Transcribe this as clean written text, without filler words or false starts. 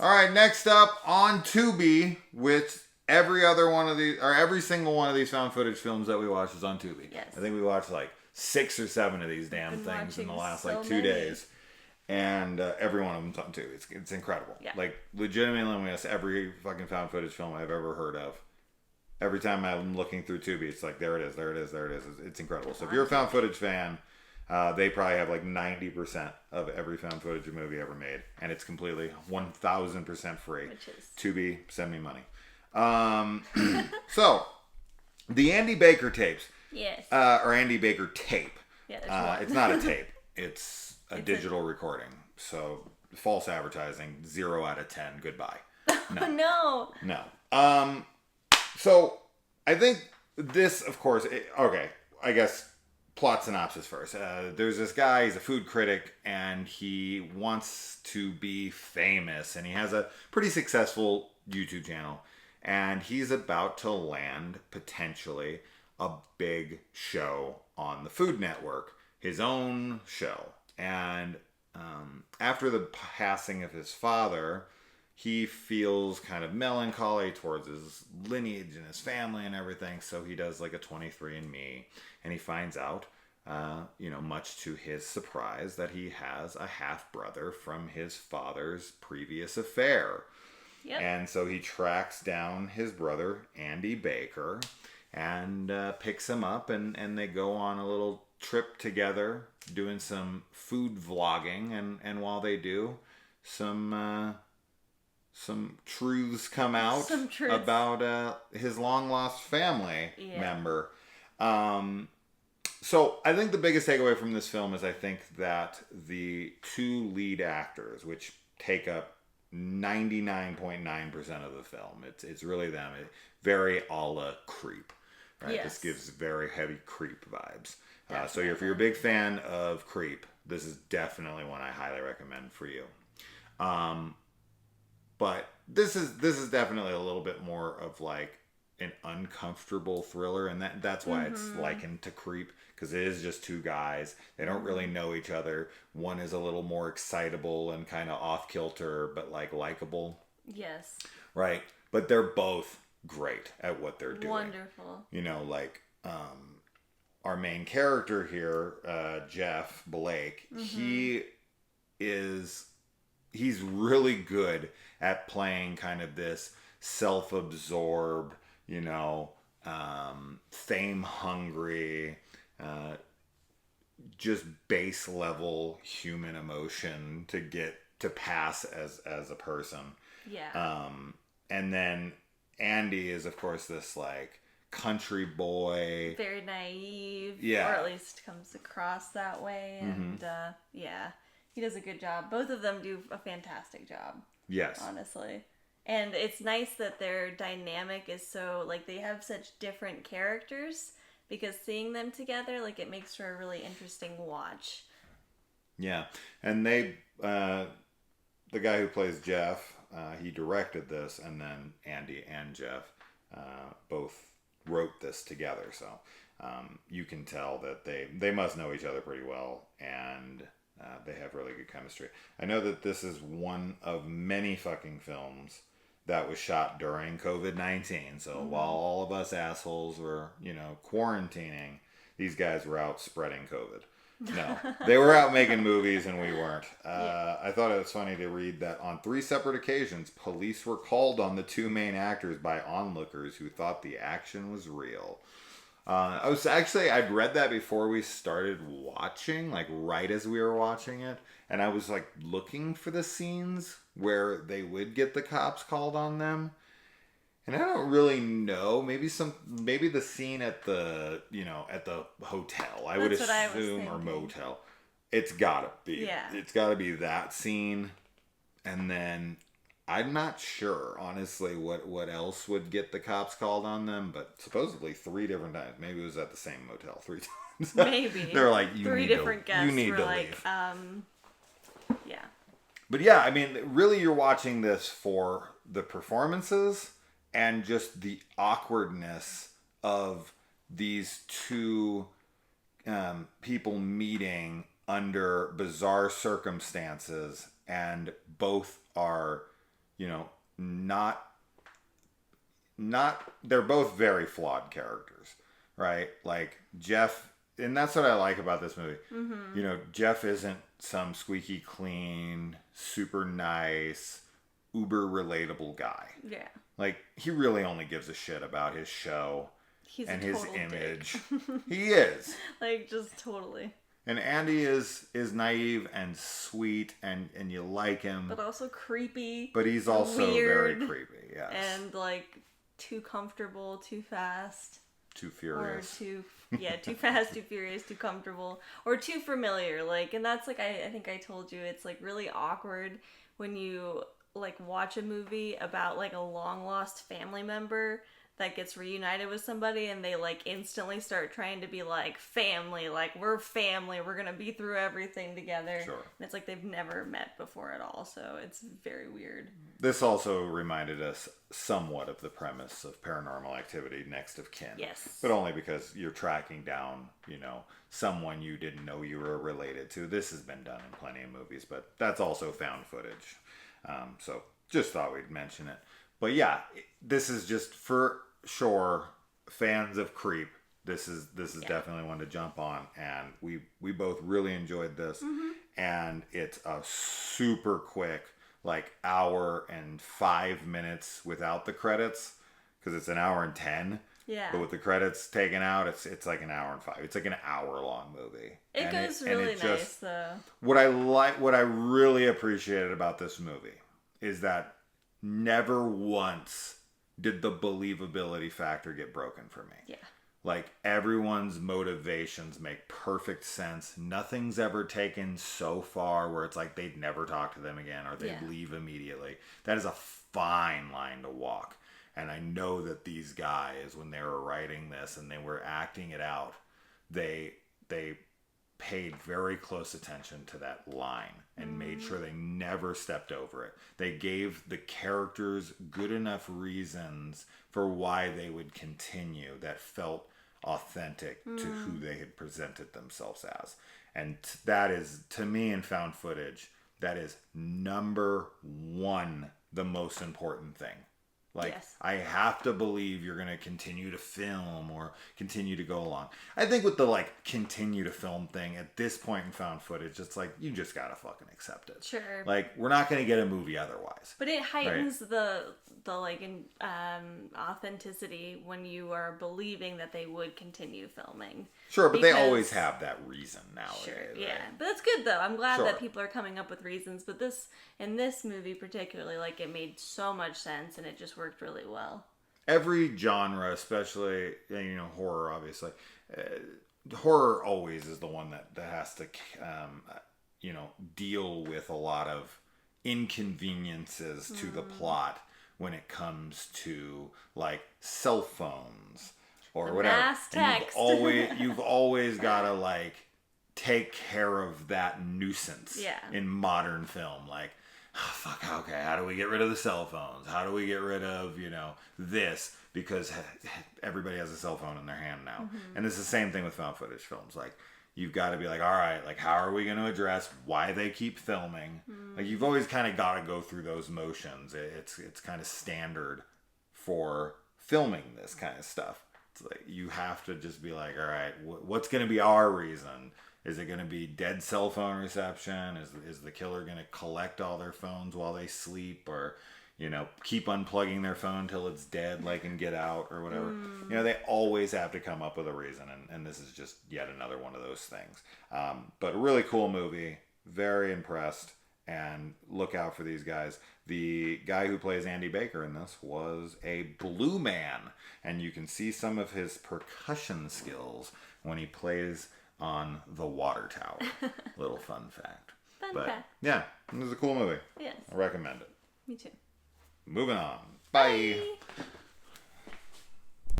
All right, next up on Tubi, which every single one of these found footage films that we watch is on Tubi. Yes. I think we watched like 6 or 7 of these damn things in the last like 2 days. And every one of them's on Tubi. It's incredible. Yeah. Like, legitimately, every fucking found footage film I've ever heard of. Every time I'm looking through Tubi, it's like, there it is. It's incredible. So if you're a found footage fan, they probably have like 90% of every found footage movie ever made. And it's completely 1,000% free. Tubi, send me money. So, the Andy Baker tapes. Yes. Or Andy Baker tape. Yeah, it's not a tape. It's a digital recording. So, false advertising, 0 out of 10. Goodbye. No. No. So, I think this, of course, I guess plot synopsis first. There's this guy, he's a food critic, and he wants to be famous, and he has a pretty successful YouTube channel, and he's about to land, potentially, a big show on the Food Network, his own show. And after the passing of his father, he feels kind of melancholy towards his lineage and his family and everything. So he does like a 23andMe, and he finds out, much to his surprise, that he has a half brother from his father's previous affair. Yep. And so he tracks down his brother, Andy Baker, and picks him up, and they go on a little trip together, doing some food vlogging, and while they do, some truths come out about his long lost family member. So I think the biggest takeaway from this film is I think that the 2 lead actors, which take up 99.9% of the film, it's really them. Very a la Creep. Right? Yes. This gives very heavy Creep vibes. So if you're a big fan of Creep, this is definitely one I highly recommend for you. But this is definitely a little bit more of like an uncomfortable thriller, and that's why it's likened to Creep, because it is just 2 guys. They don't really know each other. One is a little more excitable and kind of off kilter, but like likable. Yes. Right, but they're both great at what they're doing. Wonderful. Like our main character here, Jeff Blake, he's really good at playing kind of this self-absorbed, fame hungry, just base level human emotion to get to pass as a person. Yeah. And then Andy is, of course, this like country boy, very naive, or at least comes across that way, and he does a good job. Both of them do a fantastic job. Yes, honestly. And it's nice that their dynamic is so, like, they have such different characters, because seeing them together, like, it makes for a really interesting watch. Yeah, and they the guy who plays Jeff, he directed this, and then Andy and Jeff both wrote this together, so you can tell that they must know each other pretty well, and they have really good chemistry. I know that this is one of many fucking films that was shot during COVID-19, so while all of us assholes were, quarantining, these guys were out spreading COVID. No, they were out making movies and we weren't. I thought it was funny to read that on 3 separate occasions, police were called on the 2 main actors by onlookers who thought the action was real. I'd read that before we started watching, like right as we were watching it, and I was like looking for the scenes where they would get the cops called on them. And I don't really know. Maybe the scene at the hotel. I would assume, or motel. It's gotta be. Yeah. It's gotta be that scene. And then I'm not sure, honestly, what else would get the cops called on them. But supposedly 3 different times. Maybe it was at the same motel 3 times. Maybe. They're like, you 3 need different to, guests you need were to like, leave. Yeah. But yeah, I mean, really, you're watching this for the performances and just the awkwardness of these 2 people meeting under bizarre circumstances, and both are, you know, not they're both very flawed characters, right? Like Jeff, and that's what I like about this movie. Mm-hmm. You know, Jeff isn't some squeaky clean, super nice, uber relatable guy. Yeah. Like, he really only gives a shit about his show and his image. He is. Like, just totally. And Andy is naive and sweet, and you like him. But also creepy. But he's also weird, very creepy, yes. And, like, too comfortable, too fast. Too furious. Or too fast, too furious, too comfortable. Or too familiar. Like, and that's, like, I think I told you, it's, like, really awkward when you, like, watch a movie about, like, a long-lost family member that gets reunited with somebody and they, like, instantly start trying to be, like, family. Like, we're family. We're gonna be through everything together. Sure. And it's like they've never met before at all. So it's very weird. This also reminded us somewhat of the premise of Paranormal Activity, Next of Kin. Yes. But only because you're tracking down, you know, someone you didn't know you were related to. This has been done in plenty of movies, but that's also found footage. So just thought we'd mention it. But yeah, this is just for sure fans of Creep. This is definitely one to jump on, and we both really enjoyed this. Mm-hmm. And it's a super quick, like, hour and 5 minutes without the credits, because it's an hour and 10. Yeah. But with the credits taken out, it's like an hour and 5. It's like an hour-long movie. It goes really nice, though. What I really appreciated about this movie is that never once did the believability factor get broken for me. Yeah. Like, everyone's motivations make perfect sense. Nothing's ever taken so far where it's like they'd never talk to them again or they'd leave immediately. That is a fine line to walk. And I know that these guys, when they were writing this and they were acting it out, they paid very close attention to that line and made sure they never stepped over it. They gave the characters good enough reasons for why they would continue that felt authentic to who they had presented themselves as. And that is, to me, in found footage, that is number one, the most important thing. Like, I have to believe you're going to continue to film or continue to go along. I think with the, like, continue to film thing, at this point in found footage, it's like, you just got to fucking accept it. Sure. Like, we're not going to get a movie otherwise. But it heightens the like, authenticity when you are believing that they would continue filming. Sure, but they always have that reason nowadays. Sure, right? yeah. But that's good, though. I'm glad that people are coming up with reasons. But in this movie particularly, like, it made so much sense and it just worked really well. Every genre, especially, you know, horror, obviously. Horror always is the one that has to, you know, deal with a lot of inconveniences to the plot when it comes to, like, cell phones or whatever. Mass text. You've always got to, like, take care of that nuisance in modern film. Like, oh, fuck, okay, how do we get rid of the cell phones? How do we get rid of, you know, this? Because everybody has a cell phone in their hand now. Mm-hmm. And it's the same thing with found footage films. Like, you've got to be like, all right, like, how are we going to address why they keep filming? Like, you've always kind of got to go through those motions. It's kind of standard for filming this kind of stuff. It's like, you have to just be like, all right, what's going to be our reason? Is it going to be dead cell phone reception? Is the killer going to collect all their phones while they sleep? Or, you know, keep unplugging their phone till it's dead, like in Get Out or whatever. You know, they always have to come up with a reason, and this is just yet another one of those things. But a really cool movie. Very impressed, and look out for these guys. The guy who plays Andy Baker in this was a blue man, and you can see some of his percussion skills when he plays on the water tower. Little fun fact. Fun fact. Yeah, it was a cool movie. Yes. I recommend it. Me too. Moving on. Bye. Bye.